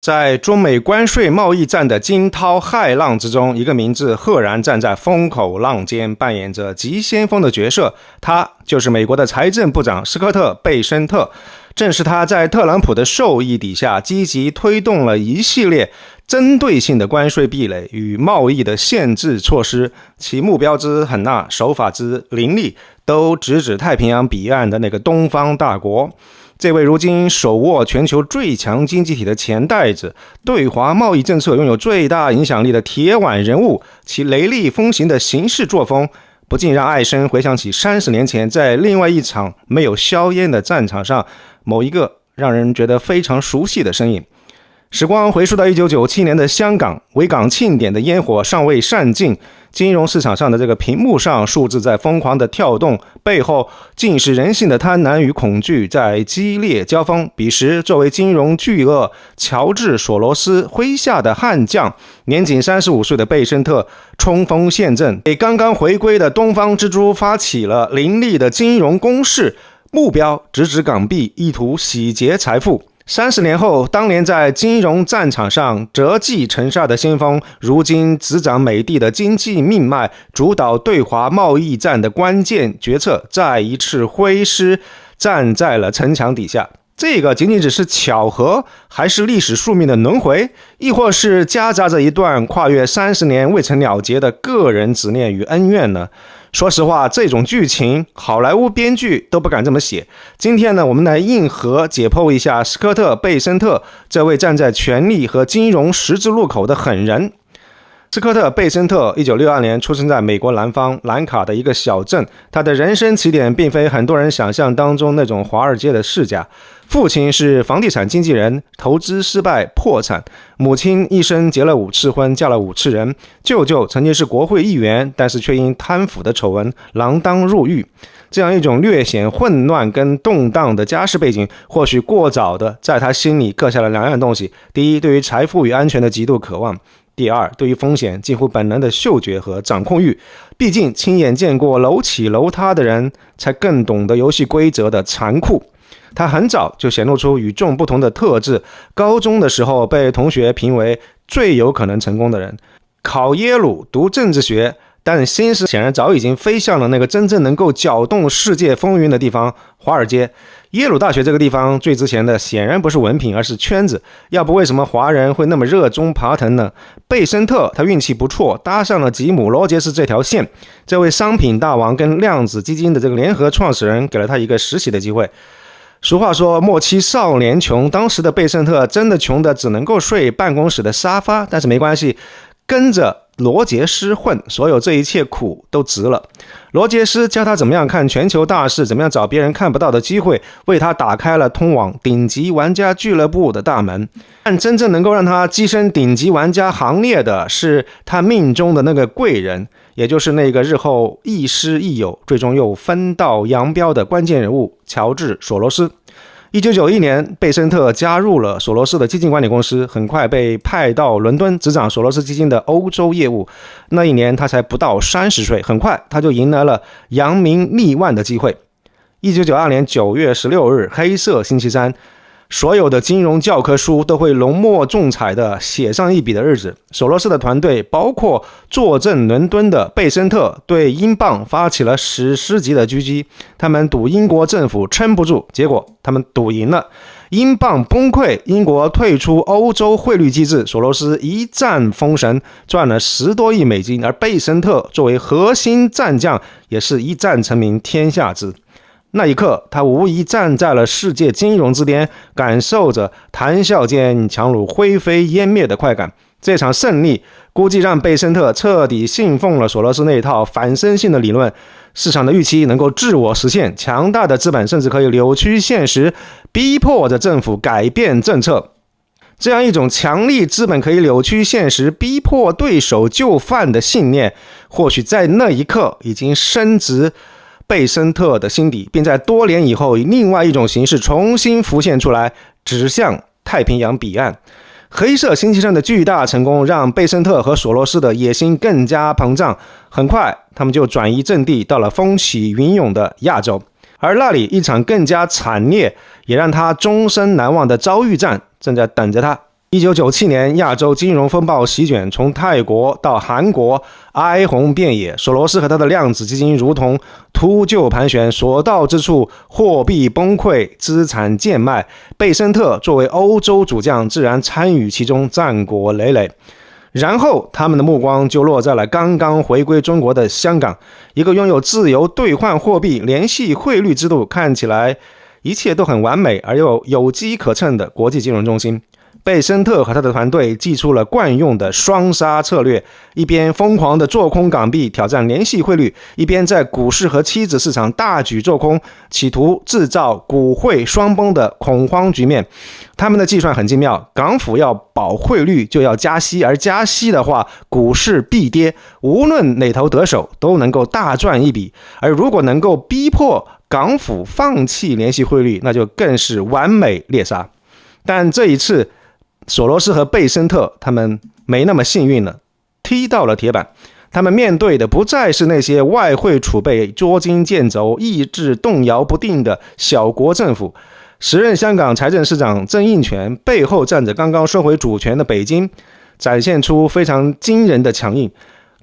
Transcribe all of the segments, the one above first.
在中美关税贸易战的惊涛骇浪之中，一个名字赫然站在风口浪尖，扮演着急先锋的角色。他就是美国的财政部长斯科特·贝森特。正是他在特朗普的授意底下，积极推动了一系列针对性的关税壁垒与贸易的限制措施，其目标之狠辣，手法之凌厉，都直指太平洋彼岸的那个东方大国。这位如今手握全球最强经济体的钱袋子，对华贸易政策拥有最大影响力的铁腕人物，其雷厉风行的行事作风，不禁让艾森回想起30年前在另外一场没有硝烟的战场上，某一个让人觉得非常熟悉的身影。时光回溯到1997年的香港，维港庆典的烟火尚未散尽，金融市场上的这个屏幕上数字在疯狂的跳动，背后尽是人性的贪婪与恐惧在激烈交锋。彼时作为金融巨鳄乔治·索罗斯麾下的悍将，年仅35岁的贝森特冲锋陷阵，给刚刚回归的东方之珠发起了凌厉的金融攻势，目标直指港币，意图洗劫财富。30年后，当年在金融战场上折戟沉沙的先锋，如今执掌美帝的经济命脉，主导对华贸易战的关键决策，再一次挥师站在了城墙底下。这个仅仅只是巧合，还是历史宿命的轮回，亦或是夹杂着一段跨越30年未曾了结的个人执念与恩怨呢？说实话，这种剧情好莱坞编剧都不敢这么写。今天呢，我们来硬核解剖一下斯科特·贝森特这位站在权力和金融十字路口的狠人。斯科特·贝森特1962年出生在美国南方兰卡的一个小镇，他的人生起点并非很多人想象当中那种华尔街的世家。父亲是房地产经纪人，投资失败破产；母亲一生结了5次婚，嫁了5次人；舅舅曾经是国会议员，但是却因贪腐的丑闻锒铛入狱。这样一种略显混乱跟动荡的家世背景，或许过早的在他心里刻下了2样东西：第一，对于财富与安全的极度渴望；第二，对于风险近乎本能的嗅觉和掌控欲。毕竟亲眼见过楼起楼塌的人，才更懂得游戏规则的残酷。他很早就显露出与众不同的特质，高中的时候被同学评为最有可能成功的人，考耶鲁读政治学，但心思显然早已经飞向了那个真正能够搅动世界风云的地方——华尔街。耶鲁大学这个地方最值钱的显然不是文凭，而是圈子，要不为什么华人会那么热衷爬藤呢？贝森特他运气不错，搭上了吉姆·罗杰斯这条线。这位商品大王跟量子基金的这个联合创始人给了他一个实习的机会。俗话说莫欺少年穷，当时的贝森特真的穷的只能够睡办公室的沙发，但是没关系，跟着罗杰斯混，所有这一切苦都值了。罗杰斯教他怎么样看全球大事，怎么样找别人看不到的机会，为他打开了通往顶级玩家俱乐部的大门。但真正能够让他跻身顶级玩家行列的是他命中的那个贵人，也就是那个日后亦师亦友，最终又分道扬镳的关键人物乔治·索罗斯。1991年，贝森特加入了索罗斯的基金管理公司，很快被派到伦敦执掌索罗斯基金的欧洲业务。那一年他才不到30岁，很快他就迎来了扬名立万的机会。1992年9月16日，黑色星期三，所有的金融教科书都会浓墨重彩地写上一笔的日子。索罗斯的团队，包括坐镇伦敦的贝森特，对英镑发起了史诗级的狙击。他们赌英国政府撑不住，结果他们赌赢了，英镑崩溃，英国退出欧洲汇率机制，索罗斯一战封神，赚了10多亿美金，而贝森特作为核心战将，也是一战成名天下知。那一刻，他无疑站在了世界金融之巅，感受着谈笑间强弩灰飞烟灭的快感。这场胜利估计让贝森特彻底信奉了索罗斯那一套反身性的理论，市场的预期能够自我实现，强大的资本甚至可以扭曲现实，逼迫着政府改变政策。这样一种强力资本可以扭曲现实，逼迫对手就范的信念，或许在那一刻已经深植贝森特的心底，并在多年以后以另外一种形式重新浮现出来，指向太平洋彼岸。黑色星期三的巨大成功让贝森特和索罗斯的野心更加膨胀，很快他们就转移阵地到了风起云涌的亚洲，而那里一场更加惨烈也让他终身难忘的遭遇战正在等着他。1997年，亚洲金融风暴席卷，从泰国到韩国，哀鸿遍野。索罗斯和他的量子基金如同秃鹫盘旋，所到之处货币崩溃，资产贱卖。贝森特作为欧洲主将，自然参与其中，战果累累。然后他们的目光就落在了刚刚回归中国的香港，一个拥有自由兑换货币、联系汇率制度，看起来一切都很完美而又有机可乘的国际金融中心。贝森特和他的团队祭出了惯用的双杀策略，一边疯狂地做空港币挑战联系汇率，一边在股市和期指市场大举做空，企图制造股汇双崩的恐慌局面。他们的计算很精妙，港府要保汇率就要加息，而加息的话股市必跌，无论哪头得手都能够大赚一笔。而如果能够逼迫港府放弃联系汇率，那就更是完美猎杀。但这一次索罗斯和贝森特他们没那么幸运了，踢到了铁板。他们面对的不再是那些外汇储备捉襟见肘、意志动摇不定的小国政府。时任香港财政司长郑应权背后站着刚刚收回主权的北京，展现出非常惊人的强硬。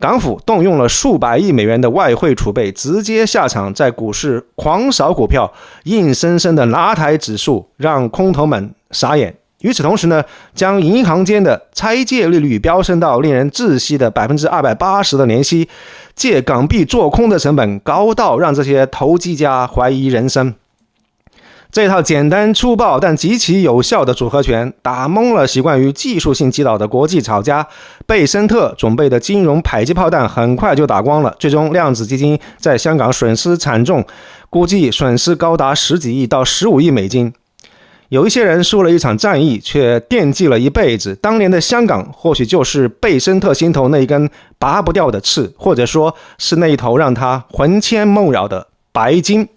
港府动用了数百亿美元的外汇储备，直接下场在股市狂扫股票，硬生生的拉抬指数，让空头们傻眼。与此同时呢，将银行间的拆借利率飙升到令人窒息的 280% 的年息，借港币做空的成本高到让这些投机家怀疑人生。这套简单粗暴但极其有效的组合拳，打懵了习惯于技术性击倒的国际炒家。贝森特准备的金融迫击炮弹很快就打光了，最终量子基金在香港损失惨重，估计损失高达10几亿到15亿美金。有一些人输了一场战役，却惦记了一辈子。当年的香港或许就是贝森特心头那一根拔不掉的刺，或者说是那一头让他魂牵梦绕的白金。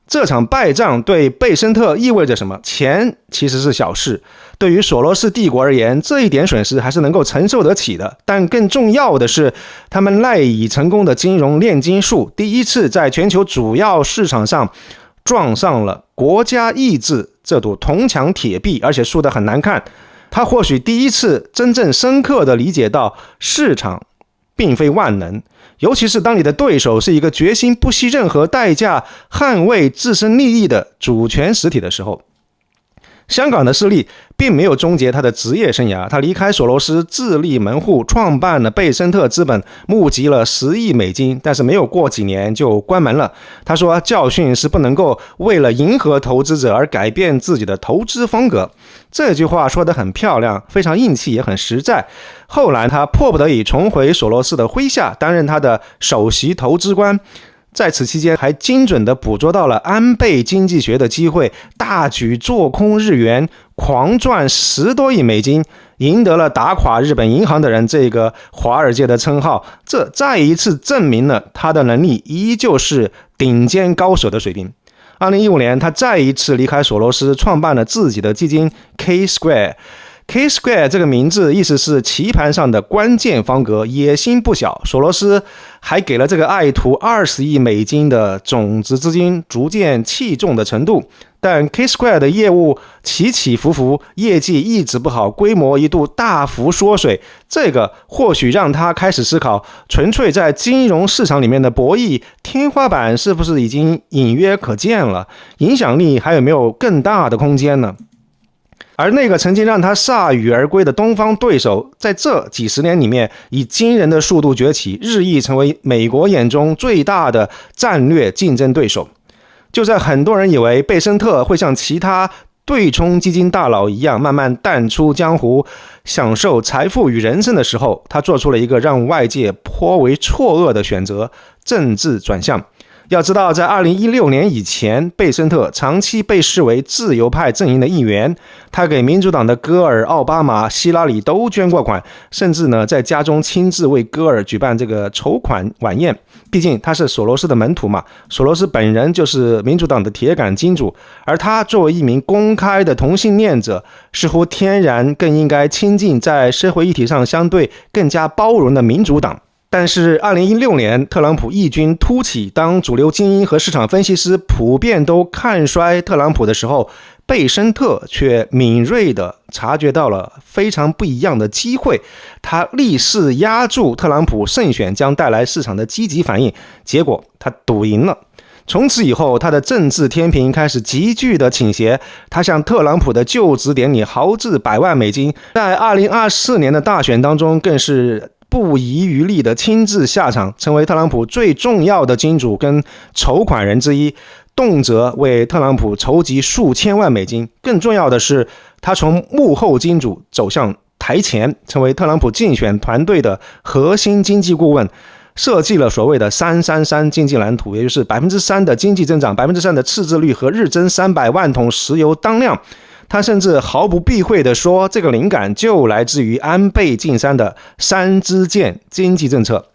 这场败仗对贝森特意味着什么？钱其实是小事，对于索罗斯帝国而言，这一点损失还是能够承受得起的。但更重要的是，他们赖以成功的金融炼金术，第一次在全球主要市场上撞上了国家意志这堵铜墙铁壁，而且输得很难看。他或许第一次真正深刻地理解到市场并非万能，尤其是当你的对手是一个决心不惜任何代价捍卫自身利益的主权实体的时候。香港的势力并没有终结他的职业生涯，他离开索罗斯自立门户，创办了贝森特资本，募集了10亿美金，但是没有过几年就关门了。他说教训是不能够为了迎合投资者而改变自己的投资风格。这句话说得很漂亮，非常硬气，也很实在。后来他迫不得已重回索罗斯的麾下，担任他的首席投资官。在此期间还精准地捕捉到了安倍经济学的机会，大举做空日元，狂赚10多亿美金，赢得了打垮日本银行的人这个华尔街的称号。这再一次证明了他的能力依旧是顶尖高手的水平。2015年他再一次离开索罗斯，创办了自己的基金 K Square。K-Square 这个名字意思是棋盘上的关键方格，野心不小。索罗斯还给了这个爱徒20亿美金的种子资金，逐渐器重的程度。但 K-Square 的业务起起伏伏，业绩一直不好，规模一度大幅缩水。这个或许让他开始思考，纯粹在金融市场里面的博弈天花板是不是已经隐约可见了，影响力还有没有更大的空间呢？而那个曾经让他铩羽而归的东方对手，在这几十年里面以惊人的速度崛起，日益成为美国眼中最大的战略竞争对手。就在很多人以为贝森特会像其他对冲基金大佬一样慢慢淡出江湖，享受财富与人生的时候，他做出了一个让外界颇为错愕的选择：政治转向。要知道，在2016年以前，贝森特长期被视为自由派阵营的一员，他给民主党的戈尔、奥巴马、希拉里都捐过款，甚至呢在家中亲自为戈尔举办这个筹款晚宴。毕竟他是索罗斯的门徒嘛，索罗斯本人就是民主党的铁杆金主，而他作为一名公开的同性恋者，似乎天然更应该亲近在社会议题上相对更加包容的民主党。但是2016年特朗普异军突起，当主流精英和市场分析师普遍都看衰特朗普的时候，贝森特却敏锐地察觉到了非常不一样的机会，他立誓压住特朗普胜选将带来市场的积极反应，结果他赌赢了。从此以后，他的政治天平开始急剧的倾斜，他向特朗普的就职典礼豪掷100万美金，在2024年的大选当中更是不遗余力的亲自下场，成为特朗普最重要的金主跟筹款人之一，动辄为特朗普筹集数千万美金。更重要的是，他从幕后金主走向台前，成为特朗普竞选团队的核心经济顾问，设计了所谓的333经济蓝图，也就是 3% 的经济增长， 3% 的赤字率和日增300万桶石油当量。他甚至毫不避讳地说，这个灵感就来自于安倍晋三的3支箭经济政策。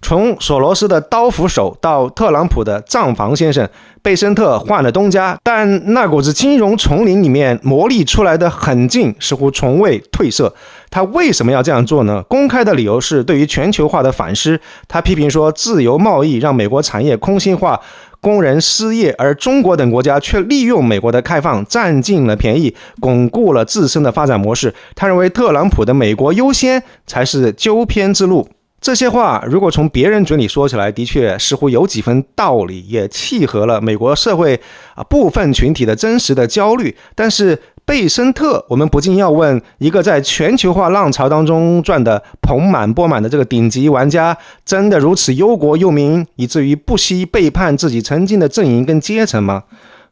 从索罗斯的刀斧手到特朗普的账房先生，贝森特换了东家，但那股子金融丛林里面磨砺出来的狠劲似乎从未褪色。他为什么要这样做呢？公开的理由是对于全球化的反思。他批评说，自由贸易让美国产业空心化，工人失业，而中国等国家却利用美国的开放占尽了便宜，巩固了自身的发展模式。他认为特朗普的美国优先才是纠偏之路。这些话如果从别人嘴里说起来，的确似乎有几分道理，也契合了美国社会部分群体的真实的焦虑。但是贝森特，我们不禁要问，一个在全球化浪潮当中赚得盆满钵满的这个顶级玩家，真的如此忧国忧民，以至于不惜背叛自己曾经的阵营跟阶层吗？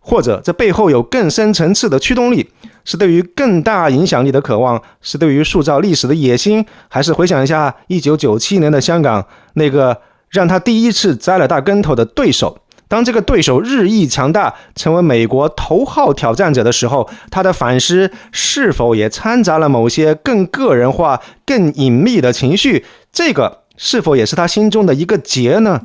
或者这背后有更深层次的驱动力，是对于更大影响力的渴望，是对于塑造历史的野心，还是回想一下1997年的香港，那个让他第一次栽了大跟头的对手。当这个对手日益强大，成为美国头号挑战者的时候，他的反思是否也掺杂了某些更个人化、更隐秘的情绪？这个是否也是他心中的一个结呢？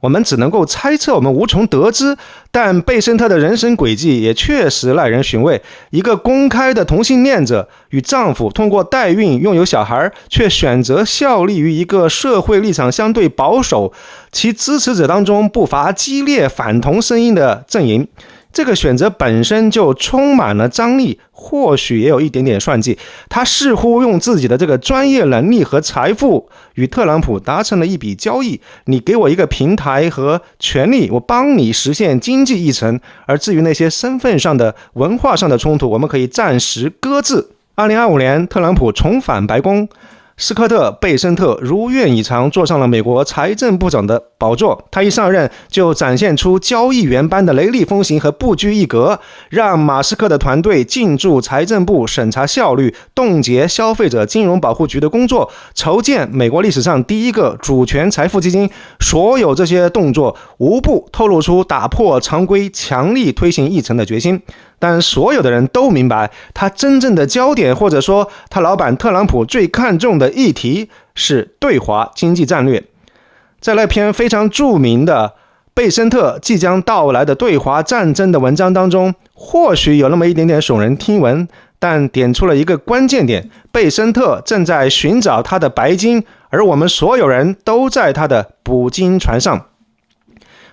我们只能够猜测，我们无从得知。但贝森特的人生轨迹也确实耐人寻味。一个公开的同性恋者，与丈夫通过代孕拥有小孩，却选择效力于一个社会立场相对保守，其支持者当中不乏激烈反同声音的阵营。这个选择本身就充满了张力，或许也有一点点算计。他似乎用自己的这个专业能力和财富与特朗普达成了一笔交易，你给我一个平台和权力，我帮你实现经济议程，而至于那些身份上的文化上的冲突，我们可以暂时搁置。2025年，特朗普重返白宫，斯科特·贝森特如愿以偿坐上了美国财政部长的宝座。他一上任就展现出交易员般的雷厉风行和不拘一格，让马斯克的团队进驻财政部审查效率，冻结消费者金融保护局的工作，筹建美国历史上第一个主权财富基金。所有这些动作无不透露出打破常规、强力推行议程的决心。但所有的人都明白，他真正的焦点，或者说他老板特朗普最看重的议题是对华经济战略。在那篇非常著名的贝森特即将到来的对华战争的文章当中，或许有那么一点点耸人听闻，但点出了一个关键点：贝森特正在寻找他的白金，而我们所有人都在他的捕鲸船上。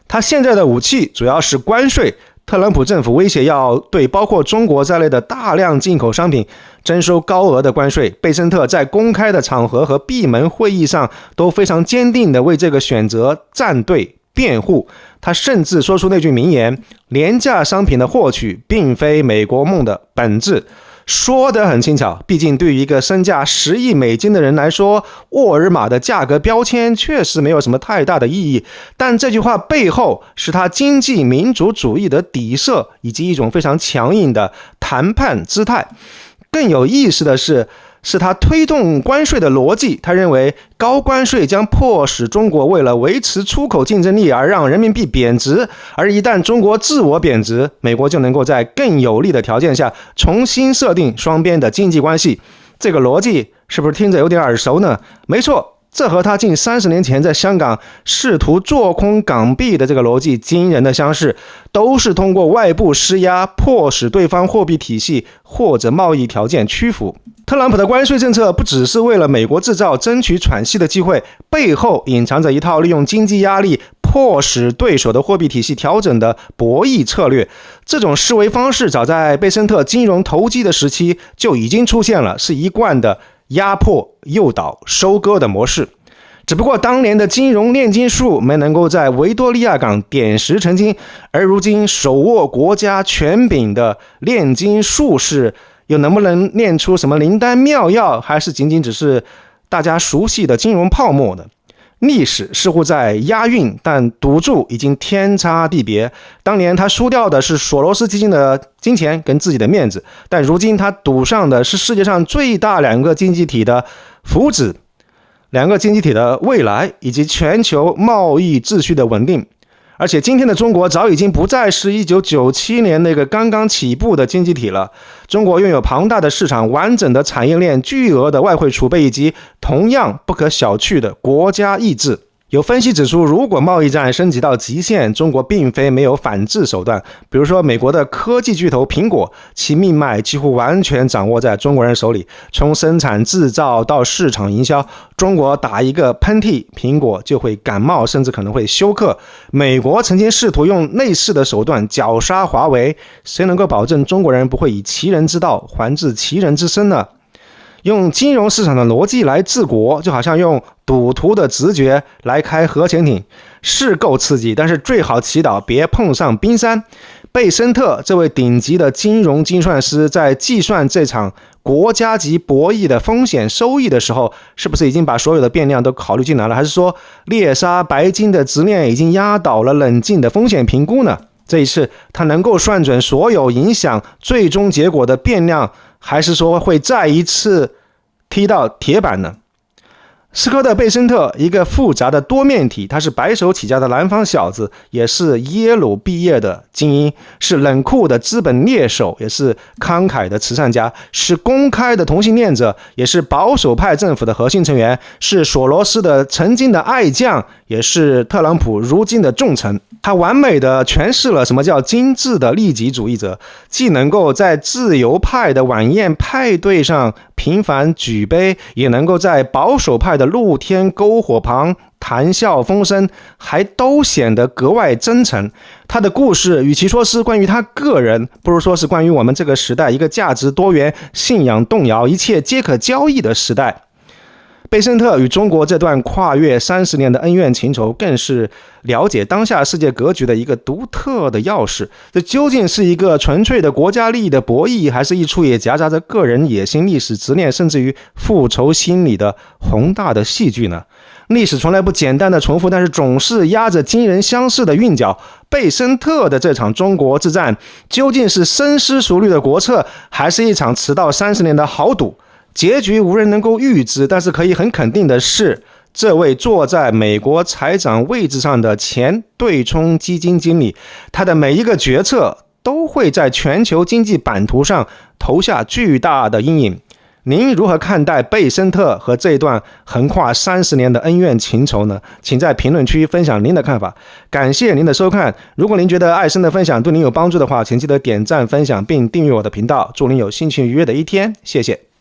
他现在的武器主要是关税。特朗普政府威胁要对包括中国在内的大量进口商品征收高额的关税。贝森特在公开的场合和闭门会议上都非常坚定地为这个选择站队辩护。他甚至说出那句名言：廉价商品的获取并非美国梦的本质。说得很轻巧，毕竟对于一个身价10亿美金的人来说，沃尔玛的价格标签确实没有什么太大的意义。但这句话背后是他经济民主主义的底色，以及一种非常强硬的谈判姿态。更有意思的是他推动关税的逻辑。他认为高关税将迫使中国为了维持出口竞争力而让人民币贬值，而一旦中国自我贬值，美国就能够在更有利的条件下重新设定双边的经济关系。这个逻辑是不是听着有点耳熟呢？没错，这和他近30年前在香港试图做空港币的这个逻辑惊人的相似，都是通过外部施压迫使对方货币体系或者贸易条件屈服。特朗普的关税政策不只是为了美国制造争取喘息的机会，背后隐藏着一套利用经济压力迫使对手的货币体系调整的博弈策略。这种思维方式早在贝森特金融投机的时期就已经出现了，是一贯的压迫、诱导、收割的模式。只不过当年的金融炼金术没能够在维多利亚港点石成金，而如今手握国家权柄的炼金术士又能不能炼出什么灵丹妙药，还是仅仅只是大家熟悉的金融泡沫呢？历史似乎在押韵，但赌注已经天差地别。当年他输掉的是索罗斯基金的金钱跟自己的面子，但如今他赌上的是世界上最大两个经济体的福祉，两个经济体的未来，以及全球贸易秩序的稳定。而且今天的中国早已经不再是1997年那个刚刚起步的经济体了。中国拥有庞大的市场、完整的产业链、巨额的外汇储备，以及同样不可小觑的国家意志。有分析指出，如果贸易战升级到极限，中国并非没有反制手段。比如说美国的科技巨头苹果，其命脉几乎完全掌握在中国人手里，从生产制造到市场营销，中国打一个喷嚏，苹果就会感冒，甚至可能会休克。美国曾经试图用类似的手段绞杀华为，谁能够保证中国人不会以其人之道还治其人之身呢？用金融市场的逻辑来治国，就好像用赌徒的直觉来开核潜艇，是够刺激，但是最好祈祷别碰上冰山。贝森特这位顶级的金融精算师在计算这场国家级博弈的风险收益的时候，是不是已经把所有的变量都考虑进来了？还是说猎杀白金的执念已经压倒了冷静的风险评估呢？这一次他能够算准所有影响最终结果的变量，还是说会再一次踢到铁板呢？斯科特·贝森特，一个复杂的多面体，他是白手起家的南方小子，也是耶鲁毕业的精英，是冷酷的资本猎手，也是慷慨的慈善家，是公开的同性恋者，也是保守派政府的核心成员，是索罗斯的曾经的爱将，也是特朗普如今的重臣。他完美的诠释了什么叫精致的利己主义者，既能够在自由派的晚宴派对上频繁举杯，也能够在保守派的露天篝火旁谈笑风生，还都显得格外真诚。他的故事与其说是关于他个人，不如说是关于我们这个时代一个价值多元、信仰动摇、一切皆可交易的时代。贝森特与中国这段跨越30年的恩怨情仇，更是了解当下世界格局的一个独特的钥匙。这究竟是一个纯粹的国家利益的博弈，还是一出也夹杂着个人野心、历史执念，甚至于复仇心理的宏大的戏剧呢？历史从来不简单的重复，但是总是压着惊人相似的韵脚。贝森特的这场中国之战，究竟是深思熟虑的国策，还是一场迟到30年的豪赌？结局无人能够预知，但是可以很肯定的是，这位坐在美国财长位置上的前对冲基金经理，他的每一个决策都会在全球经济版图上投下巨大的阴影。您如何看待贝森特和这段横跨30年的恩怨情仇呢？请在评论区分享您的看法。感谢您的收看。如果您觉得艾森的分享对您有帮助的话，请记得点赞、分享并订阅我的频道。祝您有心情愉悦的一天，谢谢。